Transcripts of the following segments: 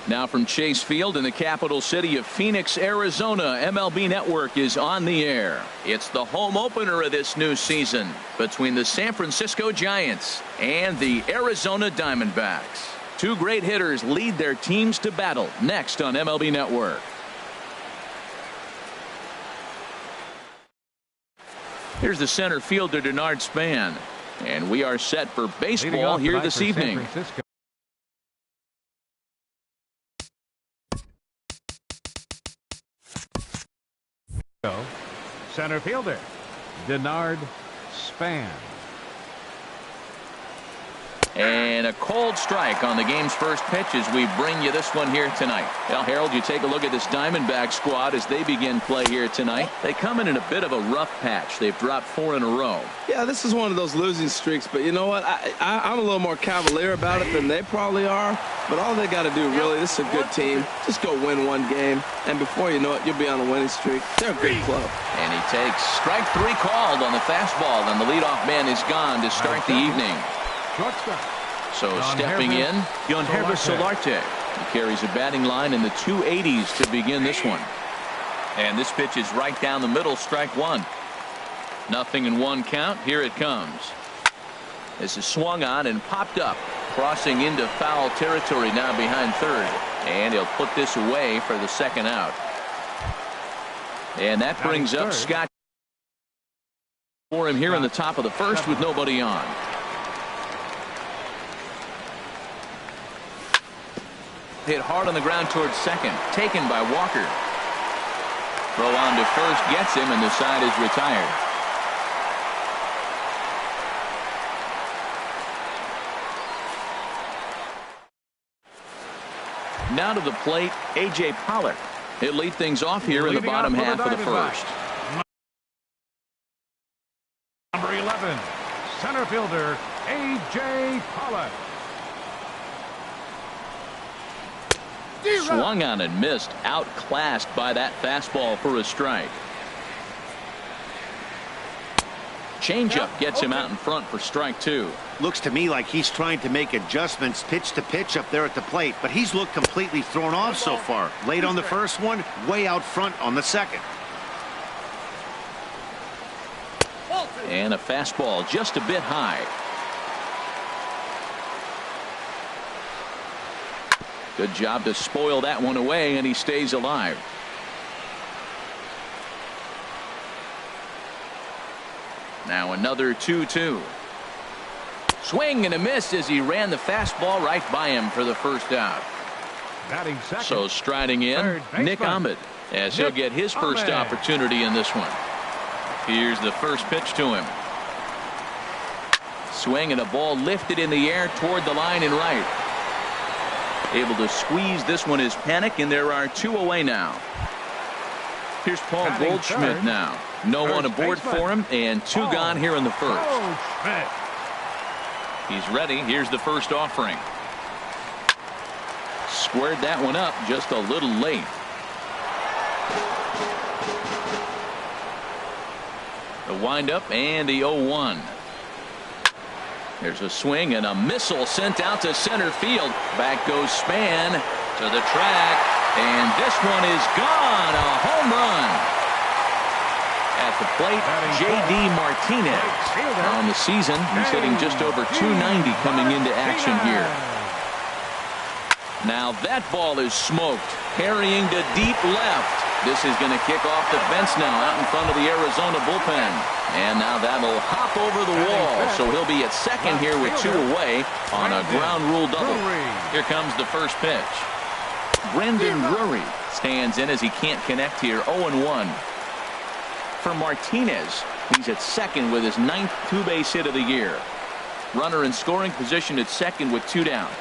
Now from Chase Field in the capital city of Phoenix, Arizona, MLB Network is on the air. It's the home opener of this new season between the San Francisco Giants and the Arizona Diamondbacks. Two great hitters lead their teams to battle next on MLB Network. Here's the center fielder, Denard Span. And we are set for baseball here this evening. Center fielder, Denard Span. And a cold strike on the game's first pitch as we bring you this one here tonight. Well, Harold, you take a look at this Diamondback squad as they begin play here tonight. They come in a bit of a rough patch. They've dropped 4 in a row. Yeah, this is one of those losing streaks, but you know what? I'm a little more cavalier about it than they probably are. But all they got to do, really, this is a good team. Just go win one game, and before you know it, you'll be on a winning streak. They're a great club. And he takes strike 3 called on the fastball, and the leadoff man is gone to start the evening. So stepping in, keunho0503. He carries a batting line in the 280s to begin this one. And this pitch is right down the middle, strike 1. 0-1 count. Here it comes. This is swung on and popped up, crossing into foul territory now behind third. And he'll put this away for the second out. And that brings up Scott for him here in the top of the first with nobody on. Hit hard on the ground towards second, taken by Walker. Throw on to first gets him, and the side is retired. Now to the plate, A.J. Pollock. He'll lead things off here in the bottom half of the first. Number 11, center fielder A.J. Pollock. Swung on and missed, outclassed by that fastball for a strike. Changeup gets him out in front for strike 2. Looks to me like he's trying to make adjustments pitch to pitch up there at the plate, but he's looked completely thrown off so far. Late on the first one, way out front on the second. And a fastball just a bit high. Good job to spoil that one away, and he stays alive. Now another 2-2. Swing and a miss as he ran the fastball right by him for the first out. So striding in, Nick Ahmed, as he'll get his first opportunity in this one. Here's the first pitch to him. Swing and a ball lifted in the air toward the line and right. Able to squeeze this one is Panic, and there are 2 away now. Here's Paul Goldschmidt now. No one aboard for him, and 2 gone here in the first. He's ready. Here's the first offering. Squared that one up just a little late. The windup and the 0-1. There's a swing and a missile sent out to center field. Back goes Span to the track, and this one is gone. A home run. At the plate, J.D. Martinez. On the season, he's hitting just over 290 coming into action here. Now that ball is smoked, carrying to deep left. This is going to kick off the fence now out in front of the Arizona bullpen. And now that'll hop over the wall. So he'll be at second here with 2 away on a ground rule double. Here comes the first pitch. Brendan Drury stands in as he can't connect here. 0-1. For Martinez, he's at second with his 9th 2-base hit of the year. Runner in scoring position at second with 2 down.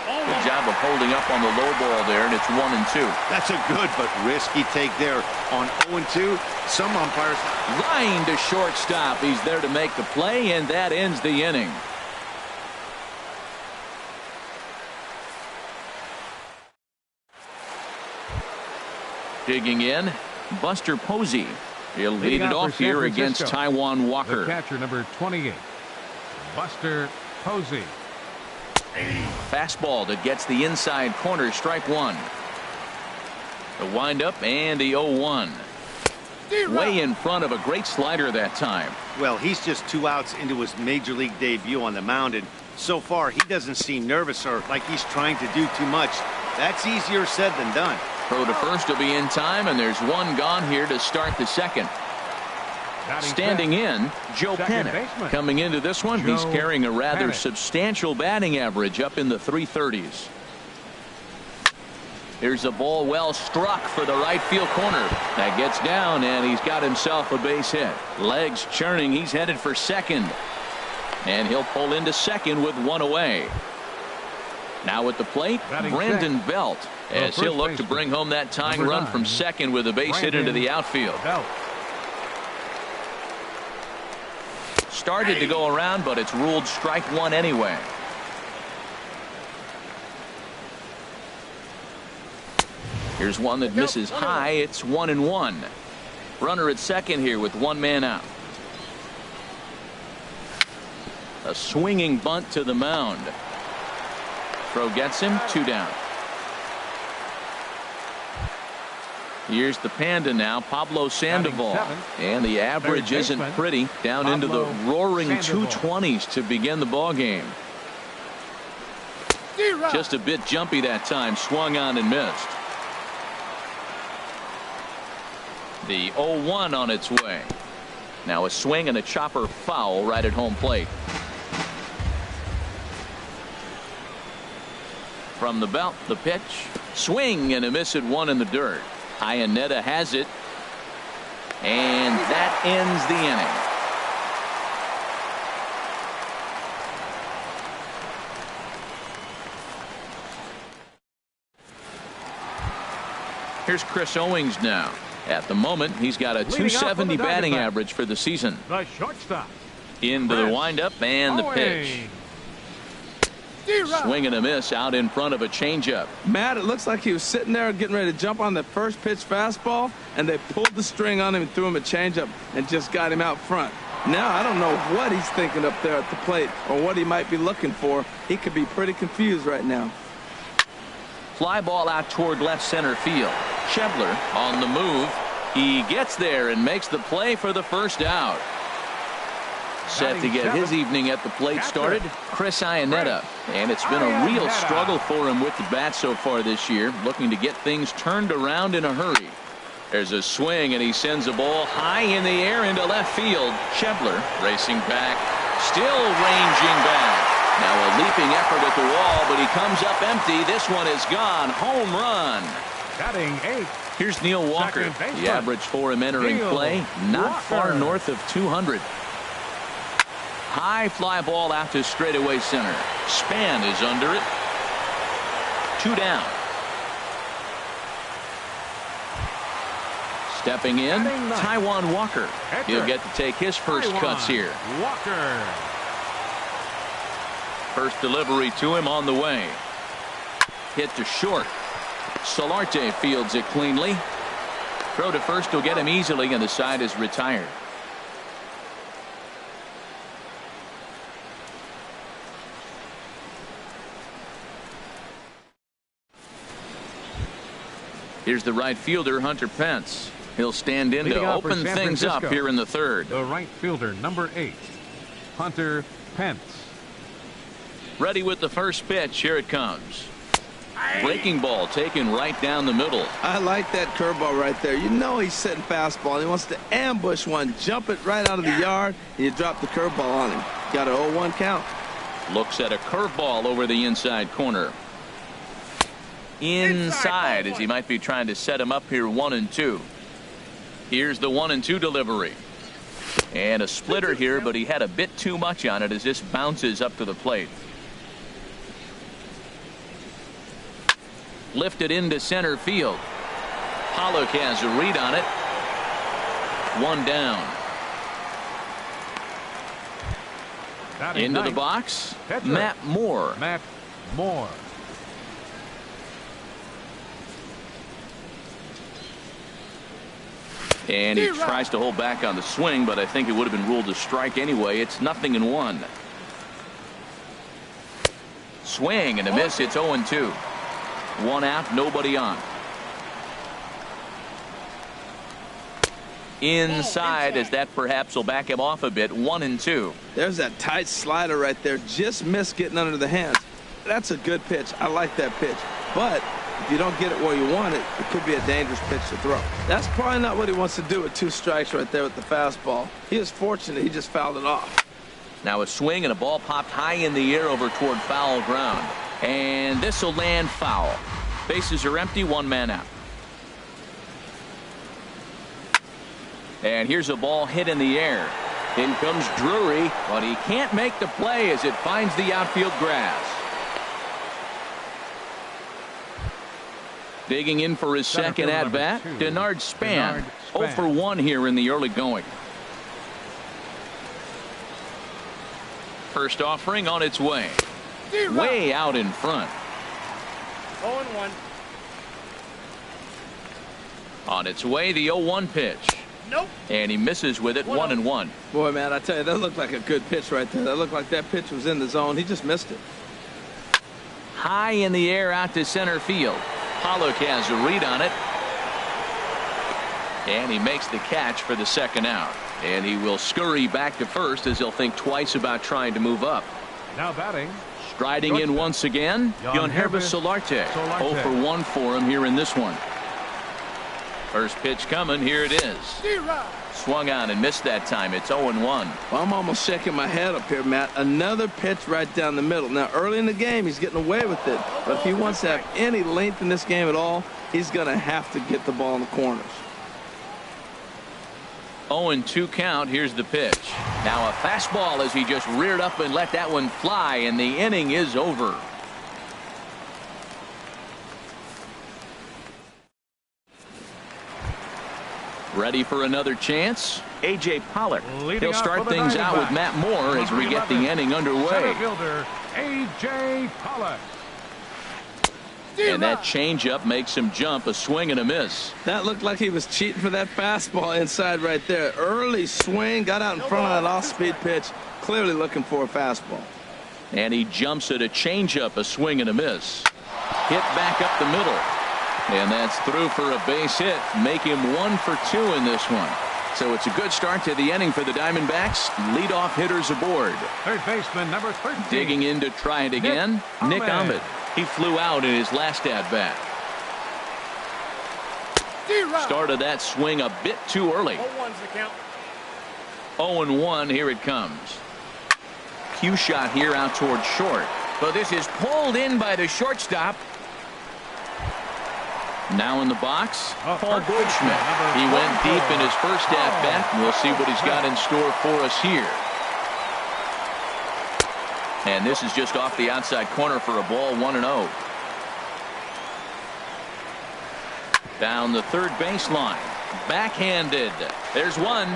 Good job of holding up on the low ball there, and it's 1-2. That's a good but risky take there on 0-2. Some umpires line to shortstop. He's there to make the play, and that ends the inning. Digging in, Buster Posey. He'll lead it off here against Taijuan Walker. The catcher, number 28, Buster Posey. Fastball that gets the inside corner, strike one. The windup and the 0-1. Way in front of a great slider that time. Well, he's just 2 outs into his major league debut on the mound, and so far he doesn't seem nervous or like he's trying to do too much. That's easier said than done. Throw to first will be in time, and there's one gone here to start the second. Standing in, Joe Pennant. Coming into this one, he's carrying a rather substantial batting average up in the 330s. Here's a ball well struck for the right field corner. That gets down, and he's got himself a base hit. Legs churning. He's headed for second. And he'll pull into second with one away. Now at the plate, Brandon Belt, as he'll look to bring home that tying run from second with a base hit into the outfield. Started to go around, but it's ruled strike one anyway. Here's one that misses high. It's 1-1. Runner at second here with one man out. A swinging bunt to the mound. Throw gets him, 2 down. Here's the Panda now, Pablo Sandoval. And the average isn't pretty. Down into the roaring 220s to begin the ball game. Just a bit jumpy that time. Swung on and missed. The 0-1 on its way. Now a swing and a chopper foul right at home plate. From the belt, the pitch. Swing and a miss at one in the dirt. Iannetta has it. And that ends the inning. Here's Chris Owings now. At the moment, he's got a .270 batting average for the season. The shortstop. Into the windup and the pitch. Swing and a miss out in front of a changeup. Matt, it looks like he was sitting there getting ready to jump on the first pitch fastball, and they pulled the string on him and threw him a changeup and just got him out front. Now I don't know what he's thinking up there at the plate or what he might be looking for. He could be pretty confused right now. Fly ball out toward left center field. Schebler on the move. He gets there and makes the play for the first out. Set to get his evening at the plate started, Chris Iannetta. And it's been a real struggle for him with the bat so far this year, looking to get things turned around in a hurry. There's a swing, and he sends a ball high in the air into left field. Schebler racing back, still ranging back. Now a leaping effort at the wall, but he comes up empty. This one is gone. Home run. Batting 8. Here's Neil Walker. The average for him entering play, not far north of 200. High fly ball out to straightaway center. Span is under it. 2 down. Stepping in, Taijuan Walker. He'll get to take his first cuts here. Walker. First delivery to him on the way. Hit to short. Solarte fields it cleanly. Throw to first will get him easily, and the side is retired. Here's the right fielder, Hunter Pence. He'll stand in to open things up here in the third. The right fielder, number 8, Hunter Pence. Ready with the first pitch. Here it comes. Breaking ball taken right down the middle. I like that curveball right there. You know he's setting fastball. He wants to ambush one, jump it right out of the yard, and you drop the curveball on him. Got an 0-1 count. Looks at a curveball over the inside corner. Inside, as he might be trying to set him up here 1-2. Here's the 1-2 delivery. And a splitter here, but he had a bit too much on it as this bounces up to the plate. Lifted into center field. Pollock has a read on it. 1 down. Into the box, Matt Moore. Matt Moore. And he tries to hold back on the swing, but I think it would have been ruled a strike anyway. It's 0-1. swing and a miss. It's 0-2. 1 out, nobody on. Inside, as that perhaps will back him off a bit. 1-2. There's that tight slider right there. Just missed getting under the hands. That's a good pitch. I like that pitch. But if you don't get it where you want it, it could be a dangerous pitch to throw. That's probably not what he wants to do with 2 strikes right there with the fastball. He is fortunate he just fouled it off. Now a swing and a ball popped high in the air over toward foul ground. And this will land foul. Bases are empty, 1 man out. And here's a ball hit in the air. In comes Drury, but he can't make the play as it finds the outfield grass. Digging in for his second at-bat, Denard Span. 0 for 1 here in the early going. First offering on its way. Way out in front. 0-1. On its way, the 0-1 pitch. Nope. And he misses with it. 1-1. Boy, man, I tell you, that looked like a good pitch right there. That looked like that pitch was in the zone. He just missed it. High in the air out to center field. Pollock has a read on it. And he makes the catch for the second out. And he will scurry back to first as he'll think twice about trying to move up. Now batting. Striding in once again, Keunho0503. 0 for 1 for him here in this one. First pitch coming. Here it is. Swung on and missed that time. It's 0-1. Well, I'm almost shaking my head up here, Matt. Another pitch right down the middle. Now, early in the game, he's getting away with it. But if he wants to have any length in this game at all, he's going to have to get the ball in the corners. 0-2 count. Here's the pitch. Now a fastball as he just reared up and let that one fly, and the inning is over. Ready for another chance? A.J. Pollock. He'll start things out with Matt Moore as we get the inning underway. Center fielder A.J. Pollock. And that changeup makes him jump. A swing and a miss. That looked like he was cheating for that fastball inside right there. Early swing, got out in front of that off-speed pitch. Clearly looking for a fastball. And he jumps at a changeup. A swing and a miss. Hit back up the middle. And that's through for a base hit. Make him 1 for 2 in this one. So it's a good start to the inning for the Diamondbacks. Leadoff hitters aboard. Third baseman number 13. Digging in to try it again. Nick Ahmed. He flew out in his last at-bat. Started that swing a bit too early. 0-1's the count. 0-1. Here it comes. Cue shot here out toward short. But this is pulled in by the shortstop. Now in the box, Paul Goldschmidt. He went deep in his first at-bat. We'll see what he's got in store for us here. And this is just off the outside corner for a ball. 1-0. Down the third baseline. Backhanded. There's one.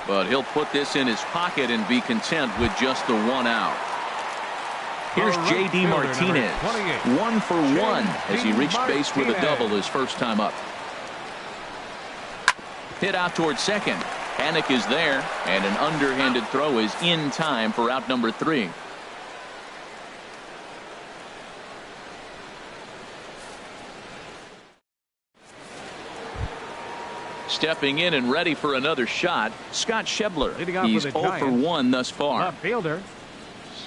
But he'll put this in his pocket and be content with just the 1 out. Here's J.D. Martinez. 1 for 1 as he reached base with a double his first time up. Hit out toward second. Hannick is there, and an underhanded throw is in time for out number 3. Stepping in and ready for another shot, Scott Schebler. He's 0 for 1 thus far. Left fielder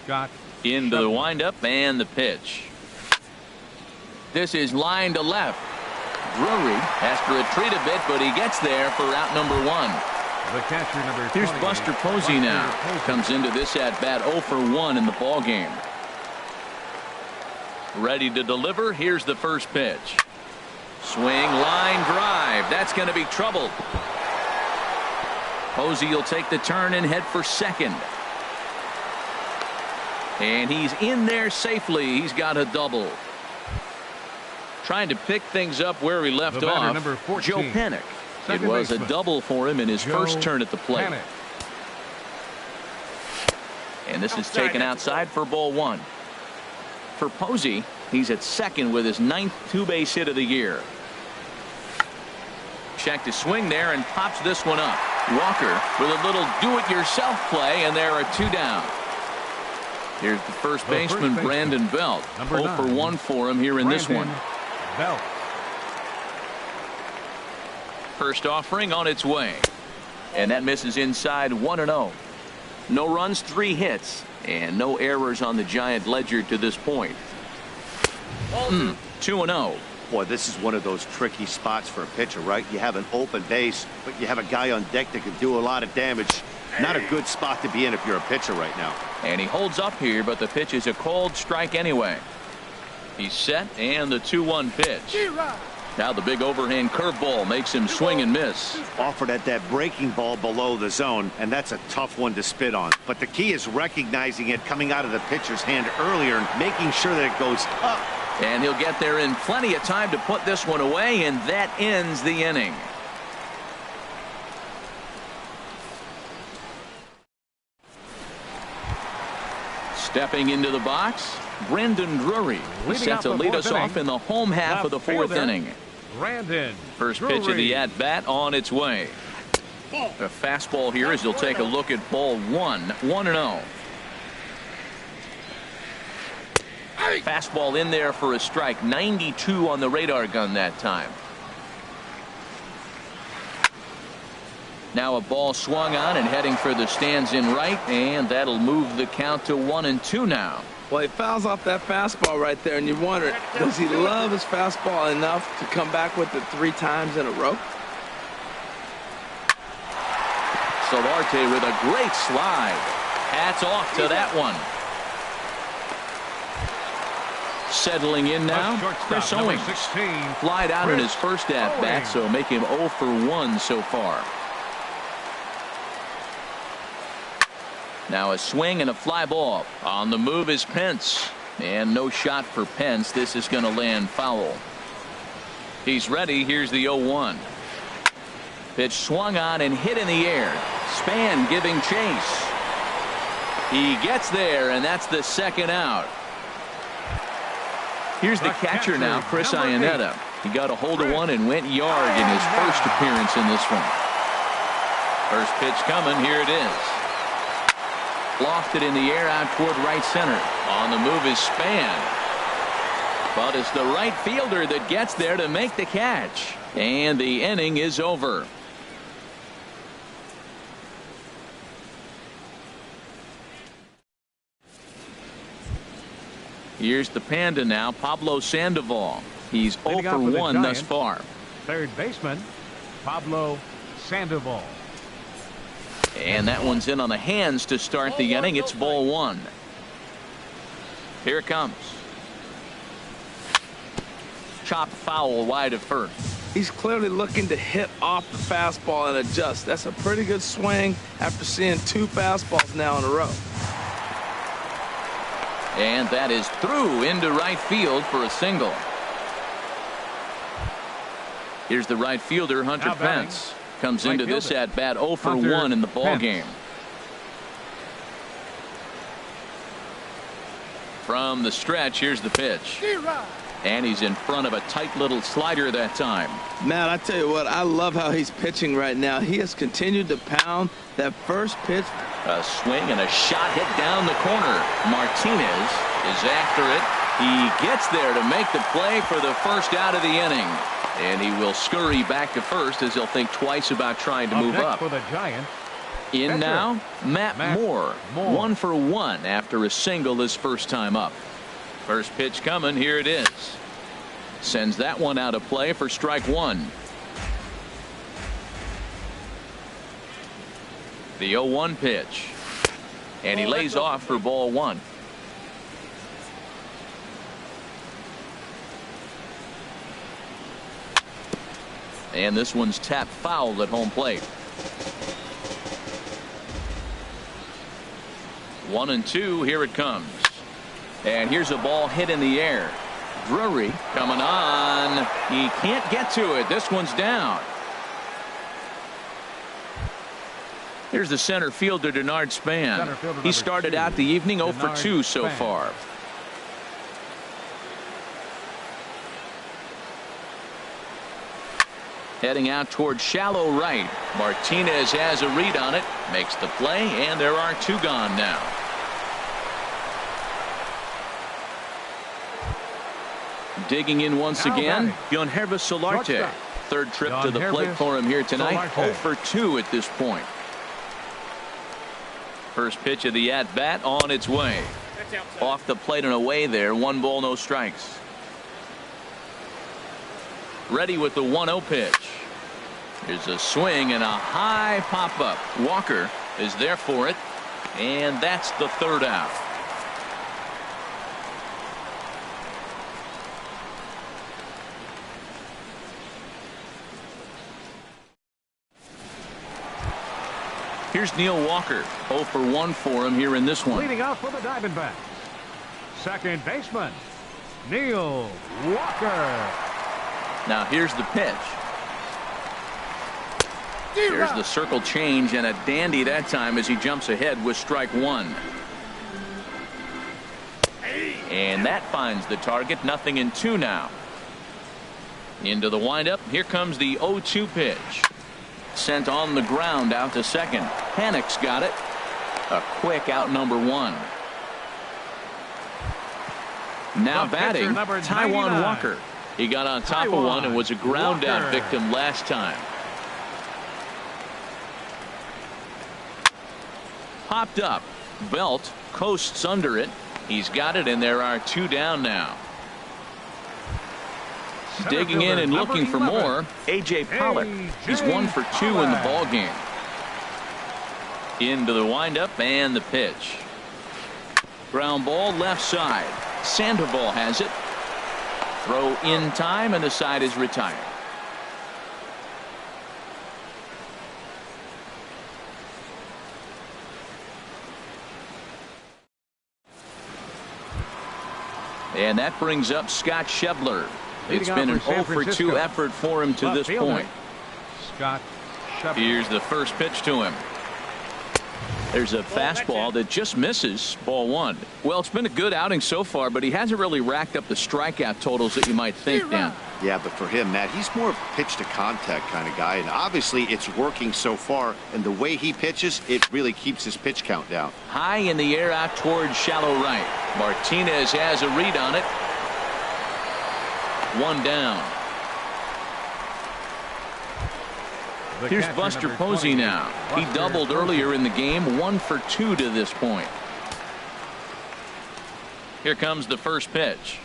Scott into the windup and the pitch. This is line to left. Drury has to retreat a bit, but he gets there for out number 1. The catcher number 20. Here's Buster Posey now. Comes into this at bat 0 for 1 in the ball game. Ready to deliver. Here's the first pitch. Swing, line drive. That's going to be trouble. Posey will take the turn and head for second. And he's in there safely. He's got a double. Trying to pick things up where he left off. Number 14, Joe Panik. It was a double for him in his first turn at the plate. Panik. And this is taken outside for ball 1. For Posey, he's at second with his 9th two-base hit of the year. Checked his swing there and pops this one up. Walker with a little do-it-yourself play, and there are 2 down. Here's the first baseman, Brandon Belt. 0 for 1 for him here in this one. Belt. First offering on its way. And that misses inside 1-0. No runs, 3 hits, and no errors on the Giant ledger to this point. 2-0. Boy, this is one of those tricky spots for a pitcher, right? You have an open base, but you have a guy on deck that can do a lot of damage. Not a good spot to be in if you're a pitcher right now. And he holds up here, but the pitch is a cold strike anyway. He's set, and the 2-1 pitch. Now the big overhand curveball makes him swing and miss. Offered at that breaking ball below the zone, and that's a tough one to spit on. But the key is recognizing it coming out of the pitcher's hand earlier and making sure that it goes up. And he'll get there in plenty of time to put this one away, and that ends the inning. Stepping into the box, Brendan Drury is set to lead us off in the home half of the 4th inning. Brandon First pitch of the at-bat on its way. A fastball here as he'll take a look at ball 1, 1-0. Fastball in there for a strike. 92 on the radar gun that time. Now a ball swung on and heading for the stands in right, and that'll move the count to 1-2 now. Well, he fouls off that fastball right there, and you wonder, does he love his fastball enough to come back with it 3 times in a row? Solarte with a great slide. Hats off to that one. Settling in now, Chris Owings. Flied out in his first at-bat, so make him 0 for 1 so far. Now a swing and a fly ball. On the move is Pence. And no shot for Pence. This is going to land foul. He's ready. Here's the 0-1. Pitch swung on and hit in the air. Span giving chase. He gets there, and that's the 2nd out. Here's the catcher now, Chris Iannetta. He got a hold of one and went yard in his first appearance in this one. First pitch coming. Here it is. Lofted in the air out toward right center. On the move is Span. But it's the right fielder that gets there to make the catch. And the inning is over. Here's the Panda now, Pablo Sandoval. He's 0 for 1 thus far. Third baseman, Pablo Sandoval. And that one's in on the hands to start the inning. It's ball 1. Here it comes. Chop foul wide of first. He's clearly looking to hit off the fastball and adjust. That's a pretty good swing after seeing 2 fastballs now in a row. And that is through into right field for a single. Here's the right fielder, Hunter Pence. Comes into this at bat 0 for 1 in the ball game. From the stretch, here's the pitch. And he's in front of a tight little slider that time. Matt, I tell you what, I love how he's pitching right now. He has continued to pound that first pitch. A swing and a shot hit down the corner. Martinez is after it. He gets there to make the play for the first out of the inning. And he will scurry back to first as he'll think twice about trying to move up. For the Giant. In now, Matt Moore. 1 for 1 after a single his first time up. First pitch coming. Here it is. Sends that one out of play for strike 1. The 0-1 pitch. And he lays off for ball 1. And this one's tapped foul at home plate. 1-2. Here it comes. And here's a ball hit in the air. Drury coming on. He can't get to it. This one's down. Here's the center fielder, Denard Span. He started out the evening 0 for 2 so far. Heading out toward shallow right. Martinez has a read on it. Makes the play, and there are 2 gone now. Digging in once Now again, batting. keunho0503. Shortstop. Third trip to the plate for him here tonight. 0 for 2 at this point. First pitch of the at-bat on its way. Off the plate and away there. 1 ball, no strikes. Ready with the 1-0 pitch. Here's a swing and a high pop-up. Walker is there for it. And that's the third out. Here's Neil Walker. 0 for 1 for him here in this one. Leading off for the Diamondbacks, second baseman, Neil Walker. Now here's the pitch. Here's the circle change, and a dandy that time as he jumps ahead with strike 1. And that finds the target. 0-2 now. Into the windup. Here comes the 0-2 pitch. Sent on the ground out to second. Panic's got it. A quick out, number 1. Now batting, Taijuan Walker. He got on top of one and was a ground out victim last time. Popped up. Belt coasts under it. He's got it, and there are 2 down now. Digging in and looking for more, A.J. Pollock. He's 1 for 2 in the ball game. Into the windup and the pitch. Ground ball left side. Sandoval has it. Throw in time, and the side is retired. And that brings up Scott Schebler. It's been an 0 for 2 effort for him to this point. Scott Schebler. Here's the first pitch to him. There's a fastball that just misses. Ball 1. Well, it's been a good outing so far, but he hasn't really racked up the strikeout totals that you might think, Dan. Yeah, but for him, Matt, he's more of a pitch to contact kind of guy, and obviously it's working so far, and the way he pitches, it really keeps his pitch count down. High in the air out towards shallow right. Martinez has a read on it. 1 down. Here's Buster Posey now. He doubled earlier in the game. 1 for 2 to this point. Here comes the first pitch.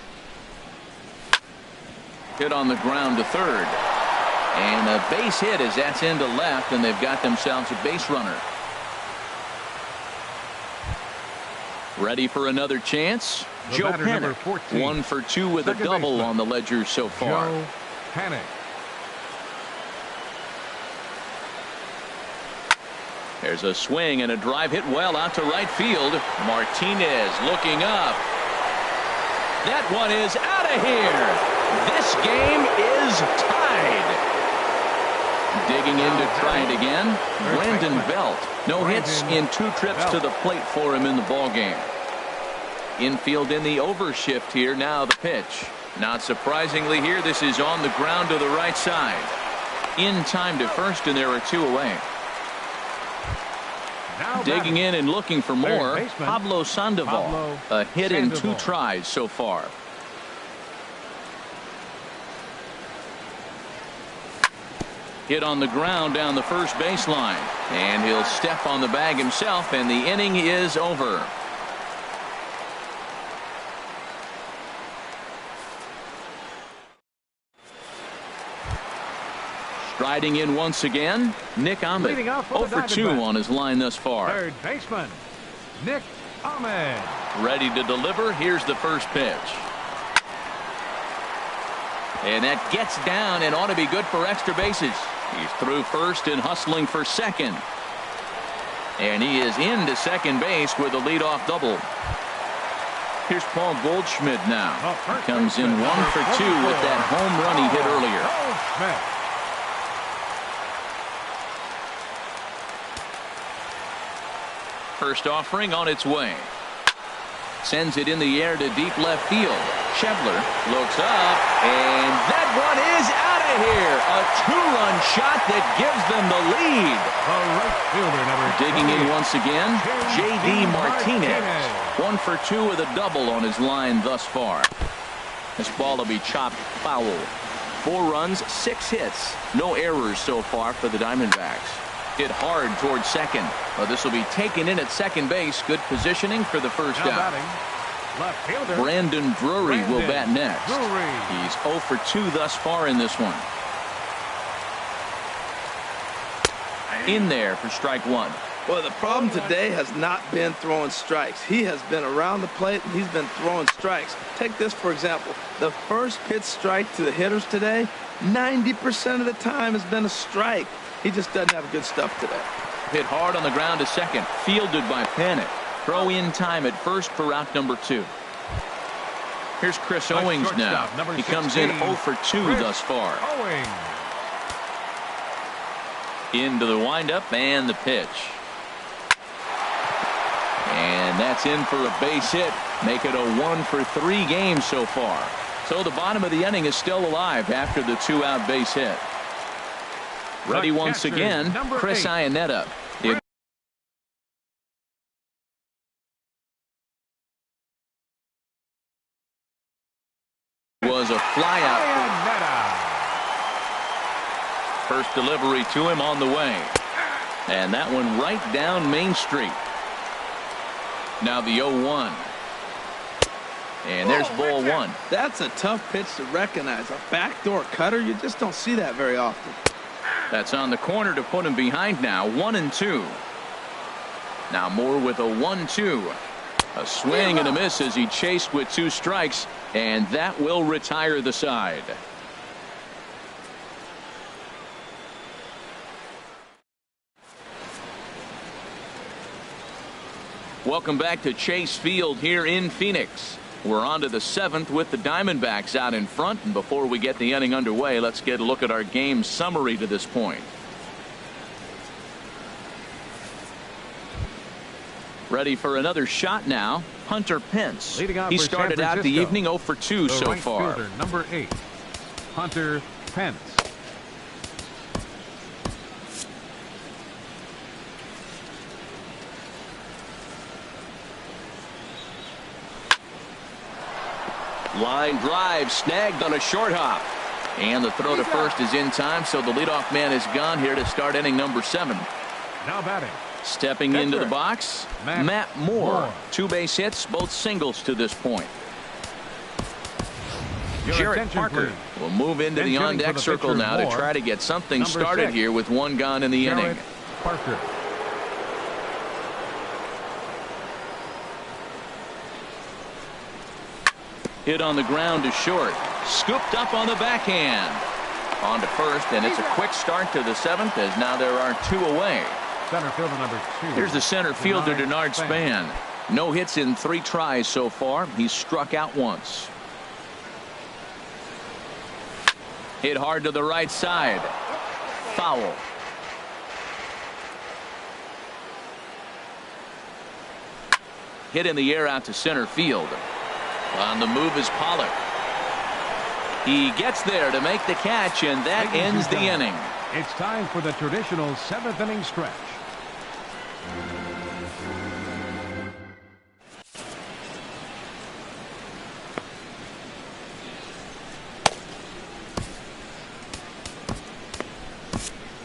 Hit on the ground to third. And a base hit as that's into left, and they've got themselves a base runner. Ready for another chance? Joe Panic. 1 for 2 with a double on the ledger so far. Joe Panic. There's a swing and a drive hit well out to right field. Martinez looking up. That one is out of here. This game is tied. Digging in to try it again. Brandon Belt. No hits in 2 trips to the plate for him in the ball game. Infield in the overshift here. Now the pitch. Not surprisingly here, this is on the ground to the right side. In time to first, and there are 2 away. Digging in and looking for more, Pablo Sandoval. A hit in 2 tries so far. Hit on the ground down the first baseline. And he'll step on the bag himself, and the inning is over. Striding in once again, Nick Ahmed. 0 for 2 on his line thus far. Third baseman, Nick Ahmed. Ready to deliver. Here's the first pitch. And that gets down and ought to be good for extra bases. He's through first and hustling for second. And he is into second base with a leadoff double. Here's Paul Goldschmidt now. He comes in 1 for 2 with that home run he hit earlier. First offering on its way. Sends it in the air to deep left field. Schebler looks up, and that one is out of here. A 2-run shot that gives them the lead. Digging in once again, J.D. Martinez. 1 for 2 with a double on his line thus far. This ball will be chopped foul. 4 runs, 6 hits. No errors so far for the Diamondbacks. Hit hard towards second. Well, this will be taken in at second base. Good positioning for the first out. Left fielder Brandon Drury will bat next. Drury. He's 0 for 2 thus far in this one. In there for strike 1. Well, the problem today has not been throwing strikes. He has been around the plate, and he's been throwing strikes. Take this, for example. The first pitch strike to the hitters today, 90% of the time has been a strike. He just doesn't have good stuff today. Hit hard on the ground to second. Fielded by Panic. Throw in time at first for out number 2. Here's Chris Owings now. He comes in 0 for 2 thus far. Owings. Into the windup and the pitch. And that's in for a base hit. Make it a 1 for 3 game so far. So the bottom of the inning is still alive after the 2-out base hit. Ready once again, Chris Iannetta. It was a flyout. First delivery to him on the way. And that one right down Main Street. Now the 0-1. And there's ball 1. That's a tough pitch to recognize. A backdoor cutter, you just don't see that very often. That's on the corner to put him behind now. 1-2. Now Moore with a 1-2. A swing and a miss as he chased with 2 strikes. And that will retire the side. Welcome back to Chase Field here in Phoenix. We're on to the 7th with the Diamondbacks out in front. And before we get the inning underway, let's get a look at our game summary to this point. Ready for another shot now. Hunter Pence. He started out the evening 0 for 2 so far. Fielder, number 8, Hunter Pence. Line drive snagged on a short hop. And the throw to first is in time, so the leadoff man is gone here to start inning number 7. Now batting. Stepping into the box, Matt Moore. 2 base hits, both singles to this point. Jarrett Parker will move into the on-deck circle now to try to get something started here with 1 gone in the inning. Parker. Hit on the ground to short. Scooped up on the backhand. On to first, and it's a quick start to the 7th as now there are 2 away. Center fielder number 2. Here's the center fielder, Denard Span. No hits in 3 tries so far. He's struck out once. Hit hard to the right side. Foul. Hit in the air out to center field. On the move is Pollock. He gets there to make the catch, and that ends the inning. It's time for the traditional 7th inning stretch.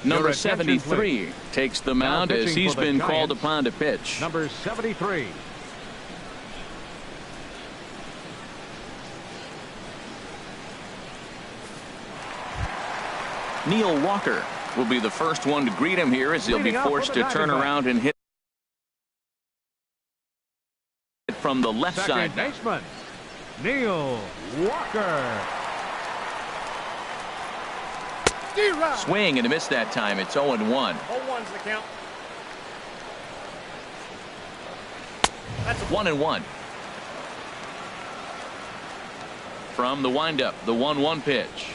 Number 73 takes the mound as he's been called upon to pitch. Number 73. Neil Walker will be the first one to greet him here as he'll be forced to turn around and hit from the left side. Second baseman, Neil Walker. Swing and a miss that time. It's 0-1. 0-1's the count. That's 1-1. From the windup, the 1-1 pitch.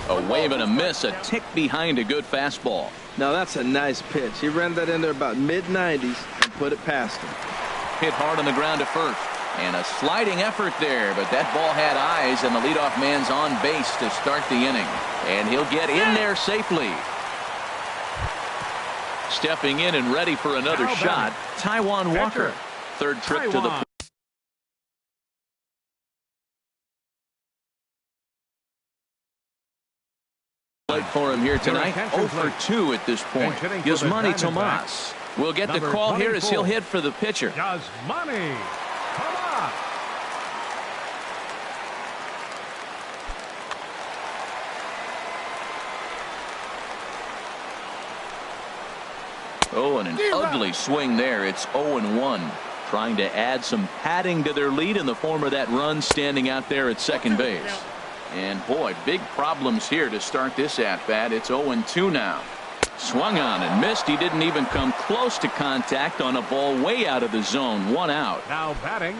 A wave and a miss, a tick behind a good fastball. Now that's a nice pitch. He ran that in there about mid-90s and put it past him. Hit hard on the ground to first. And a sliding effort there, but that ball had eyes, and the leadoff man's on base to start the inning. And he'll get in there safely. Stepping in and ready for another shot, Taijuan Walker. Third trip to the Plate for him here tonight. 0 for 2 at this point. Yasmani Tomas will get the call here as he'll hit for the pitcher. Yasmani Tomas. Oh, and an ugly swing there. It's 0-1. Trying to add some padding to their lead in the form of that run standing out there at second base. And boy, big problems here to start this at bat. It's 0-2 now. Swung on and missed. He didn't even come close to contact on a ball way out of the zone. 1 out. Now batting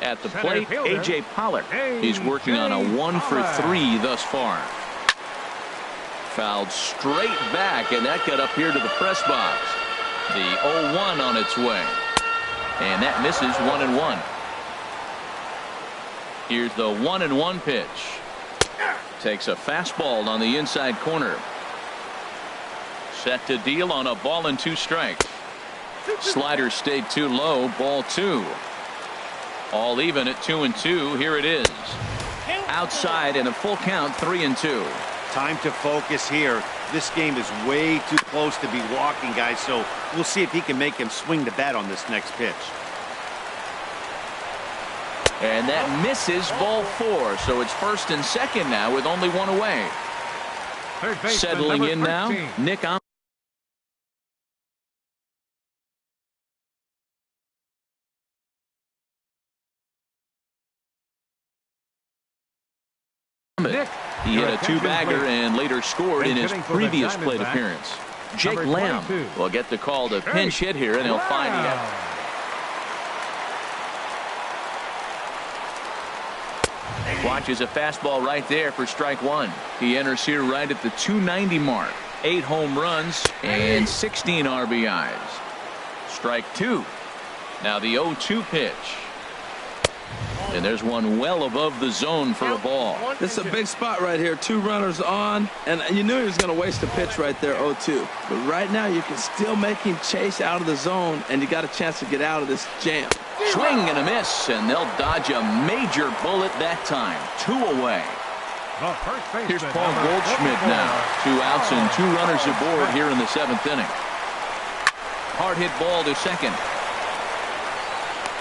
at the plate, A.J. Pollard. He's working on a 1 for 3 thus far. Fouled straight back, and that got up here to the press box. The 0-1 on its way. And that misses 1-1. Here's the 1-1 pitch. Takes a fastball on the inside corner. Set to deal on a ball and 2 strikes. Slider stayed too low. Ball 2. All even at 2-2. Here it is. Outside in a full count. 3-2. Time to focus here. This game is way too close to be walking, guys, so we'll see if he can make him swing the bat on this next pitch. And that misses. Ball 4. So it's first and second now with only 1 away. Settling in now, Nick Ahmed. He hit a 2-bagger and later scored in his previous plate appearance. Jake Lamb will get the call to pinch hit here, and he'll find it. Watches a fastball right there for strike 1. He enters here right at the 290 mark. 8 home runs and 16 RBIs. Strike 2. Now the 0-2 pitch. And there's one well above the zone for a ball. This is a big spot right here. 2 runners on, and you knew he was going to waste a pitch right there, 0-2. But right now you can still make him chase out of the zone, and you got a chance to get out of this jam. Swing and a miss, and they'll dodge a major bullet that time. 2 away. Here's Paul Goldschmidt now. 2 outs and 2 runners aboard here in the 7th inning. Hard hit ball to second.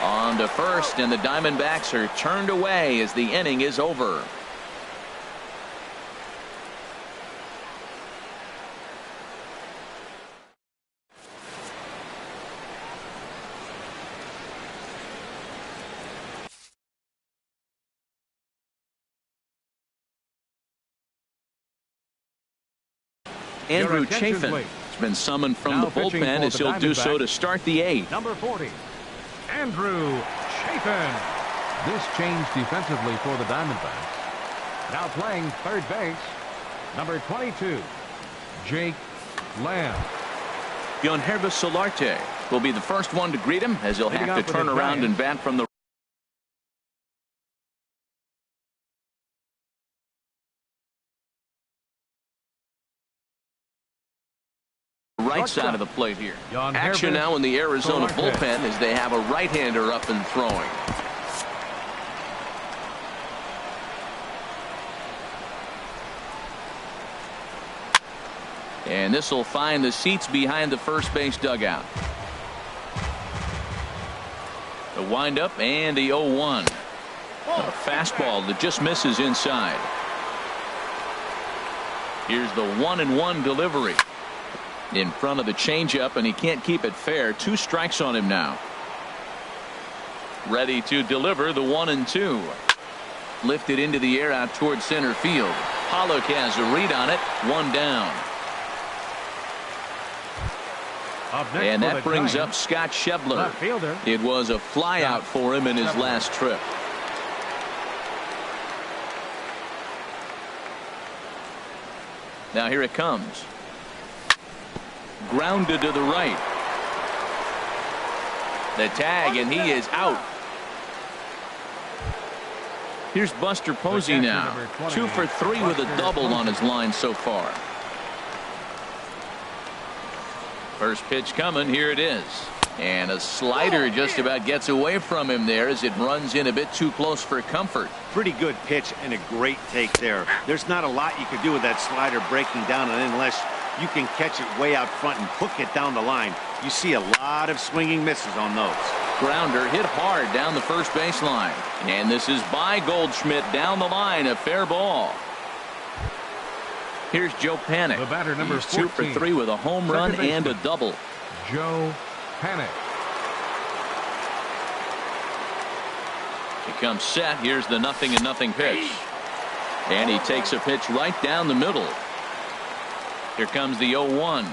On to first, and the Diamondbacks are turned away as the inning is over. Andrew Chafin has been summoned from the bullpen as he'll do so to start the 8th. Number 40, Andrew Chafin. This changed defensively for the Diamondbacks. Now playing third base, number 22, Jake Lamb. Keunho Solarte will be the first one to greet him as he'll have to turn around and bat from the right side of the plate here. Action now in the Arizona bullpen as they have a right-hander up and throwing. And this will find the seats behind the first base dugout. The windup and the 0-1. A fastball that just misses inside. Here's the 1-1 delivery. In front of the changeup, and he can't keep it fair. 2 strikes on him now. Ready to deliver the 1-2. Lifted into the air out towards center field. Pollock has a read on it. 1 down. And that brings up Scott Schebler. It was a flyout for him in his last trip. Now here it comes. Grounded to the right. The tag, and he is out. Here's Buster Posey now. 2 for 3 with a double on his line so far. First pitch coming. Here it is. And a slider just about gets away from him there as it runs in a bit too close for comfort. Pretty good pitch and a great take there. There's not a lot you can do with that slider breaking down, and unless you can catch it way out front and hook it down the line, you see a lot of swinging misses on those. Grounder hit hard down the first baseline. And this is by Goldschmidt down the line, a fair ball. Here's Joe Panik. The batter, number He's 2 for 14. 3 with a home run and a double. Joe Panik. He comes set. Here's the 0-0 pitch. And he takes a pitch right down the middle. Here comes the 0-1.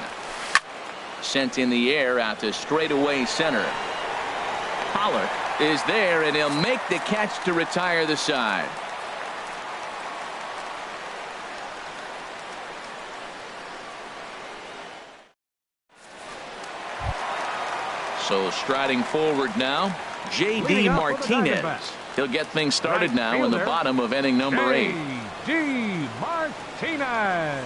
Sent in the air out to straightaway center. Pollock is there, and he'll make the catch to retire the side. So striding forward now, J.D. Martinez. He'll get things started now in the bottom of inning number 8. J.D. Martinez.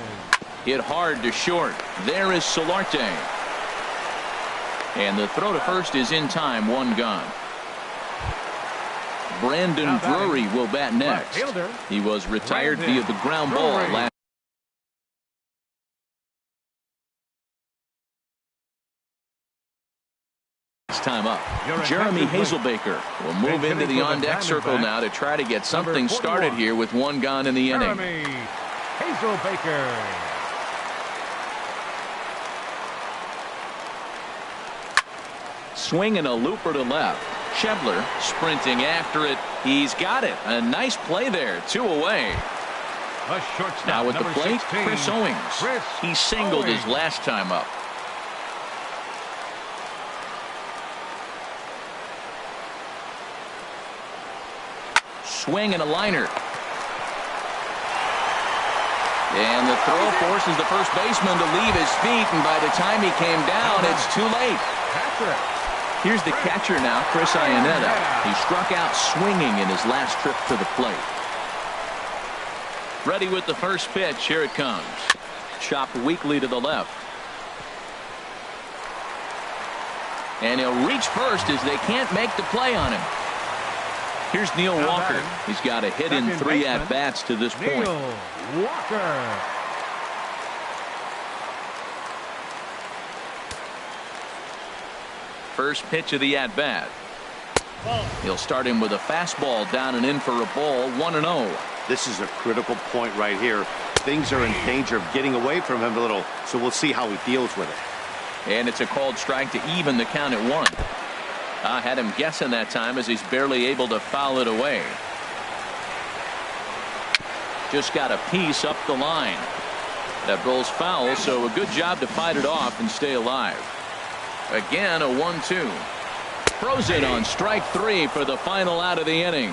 Hit hard to short. There is Solarte. And the throw to first is in time, 1 gone. Brandon Drury will bat next. He was retired via the ground ball last. Time up. Jeremy Hazelbaker will move into the on-deck circle now to try to get something started here with 1 gone in the inning. Jeremy Hazelbaker. Swing and a looper to left. Schebler sprinting after it. He's got it. A nice play there. 2 away. A shortstop, Now with the number plate, 16, Chris Owings. He singled his last time up. Swing and a liner. And the throw forces the first baseman to leave his feet, and by the time he came down, it's too late. Here's the catcher now, Chris Iannetta. He struck out swinging in his last trip to the plate. Ready with the first pitch. Here it comes. Chopped weakly to the left. And he'll reach first as they can't make the play on him. Here's Neil Walker. He's got a hit in 3 at-bats to this point. Neil Walker. First pitch of the at-bat. He'll start him with a fastball down and in for a ball, 1-0. This is a critical point right here. Things are in danger of getting away from him a little, so we'll see how he deals with it. And it's a called strike to even the count at 1. I had him guessing that time as he's barely able to foul it away. Just got a piece up the line. That rolls foul, so a good job to fight it off and stay alive. Again, a 1-2. Throws it on strike 3 for the final out of the inning.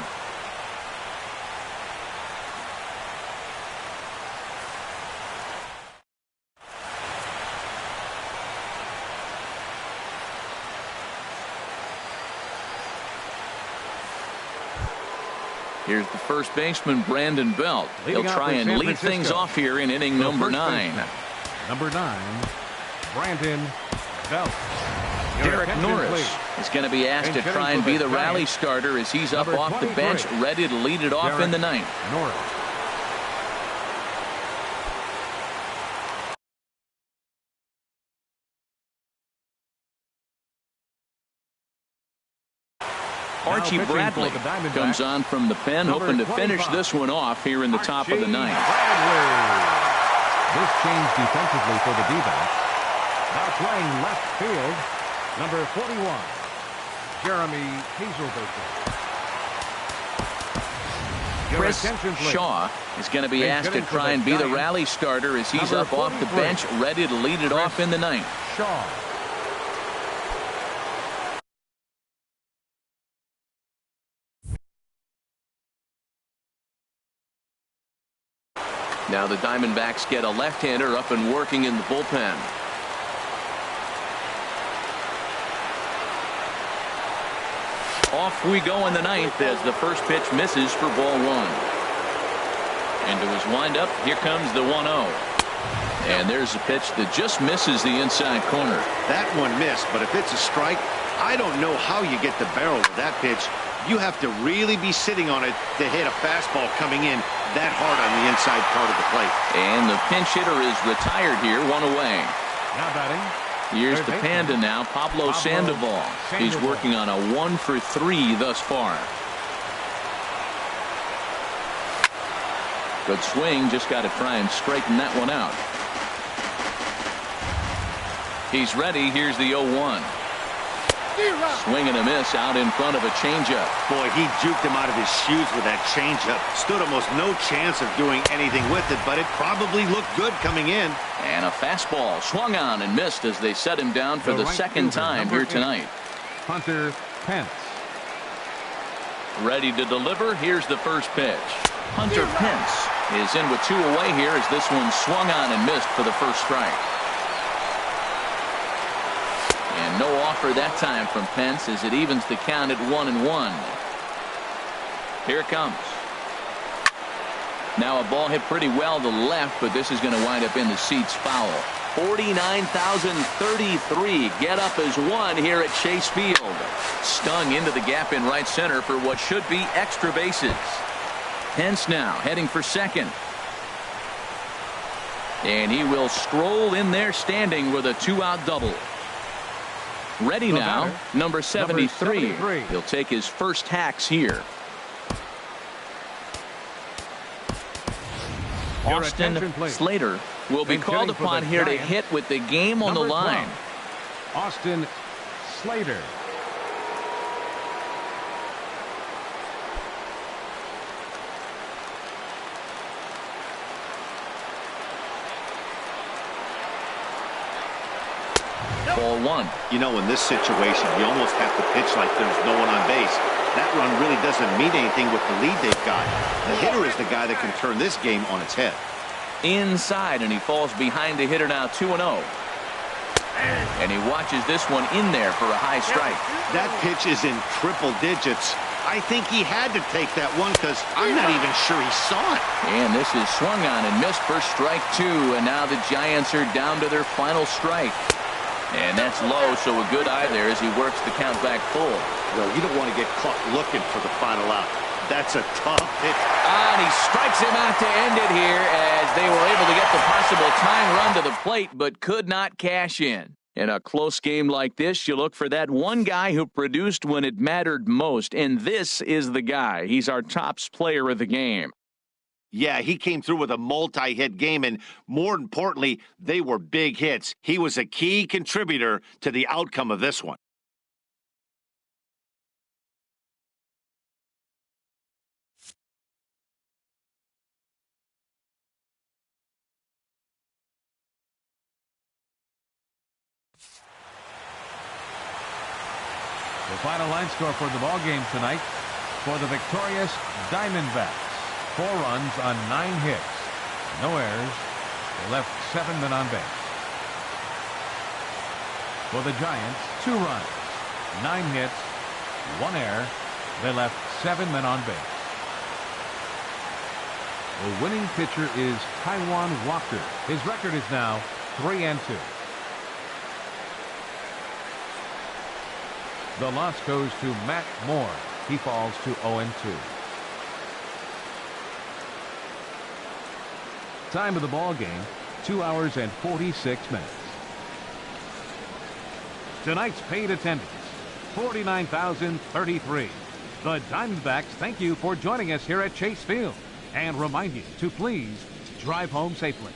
Here's the first baseman, Brandon Belt. He'll try and lead things off here in inning number 9. Number 9, Brandon Belt. Derek Norris is going to be asked to try and be the rally starter as he's up off the bench, ready to lead it off in the 9th. Norris. Archie Bradley comes on from the pen, hoping to finish this one off here in the top of the 9th. This change defensively for the D-backs. Now playing left field, number 41, Jeremy Hazelbaker. Chris Shaw is going to be asked to try and be the rally starter as he's up off the bench, ready to lead it off in the 9th. Shaw. Now the Diamondbacks get a left-hander up and working in the bullpen. Off we go in the 9th as the first pitch misses for ball 1. Into his windup, here comes the 1-0. And there's a pitch that just misses the inside corner. That one missed, but if it's a strike, I don't know how you get the barrel of that pitch. You have to really be sitting on it to hit a fastball coming in that hard on the inside part of the plate. And the pinch hitter is retired here, one away. Now batting. Here's the Panda now, Pablo Sandoval. He's working on a 1-for-3 thus far. Good swing, just got to try and straighten that one out. He's ready. Here's the 0-1. Swing and a miss out in front of a changeup. Boy, he juked him out of his shoes with that changeup. Stood almost no chance of doing anything with it, but it probably looked good coming in. And a fastball swung on and missed as they set him down for the second time here tonight. Hunter Pence. Ready to deliver. Here's the first pitch. Hunter Pence is in with 2 away here as this one swung on and missed for the first strike. And no offer that time from Pence as it evens the count at 1-1. Here it comes. Now a ball hit pretty well to the left, but this is going to wind up in the seats foul. 49,033 get up as one here at Chase Field. Stung into the gap in right center for what should be extra bases. Pence now heading for second. And he will stroll in there standing with a 2-out double. Ready now, number 73. He'll take his first hacks here. Austin Slater will be called upon here to hit with the game on the line. Austin Slater. Ball 1. You know, in this situation, you almost have to pitch like there's no one on base. That run really doesn't mean anything with the lead they've got. The hitter is the guy that can turn this game on its head. Inside, and he falls behind the hitter now 2-0. And he watches this one in there for a high strike. That pitch is in triple digits. I think he had to take that one because I'm not even sure he saw it. And this is swung on and missed for strike 2. And now the Giants are down to their final strike. And that's low, so a good eye there as he works the count back full. Well, you don't want to get caught looking for the final out. That's a tough hit. And he strikes him out to end it here as they were able to get the possible tying run to the plate, but could not cash in. In a close game like this, you look for that one guy who produced when it mattered most, and this is the guy. He's our tops player of the game. Yeah, he came through with a multi-hit game, and more importantly, they were big hits. He was a key contributor to the outcome of this one. The final line score for the ball game tonight for the victorious Diamondbacks. 4 runs on 9 hits. No errors. They left 7 men on base. For the Giants, 2 runs, 9 hits, 1 error. They left 7 men on base. The winning pitcher is Taijuan Walker. His record is now 3-2. The loss goes to Matt Moore. He falls to 0-2. Time of the ball game, 2 hours and 46 minutes. Tonight's paid attendance, 49,033. The Diamondbacks thank you for joining us here at Chase Field and remind you to please drive home safely.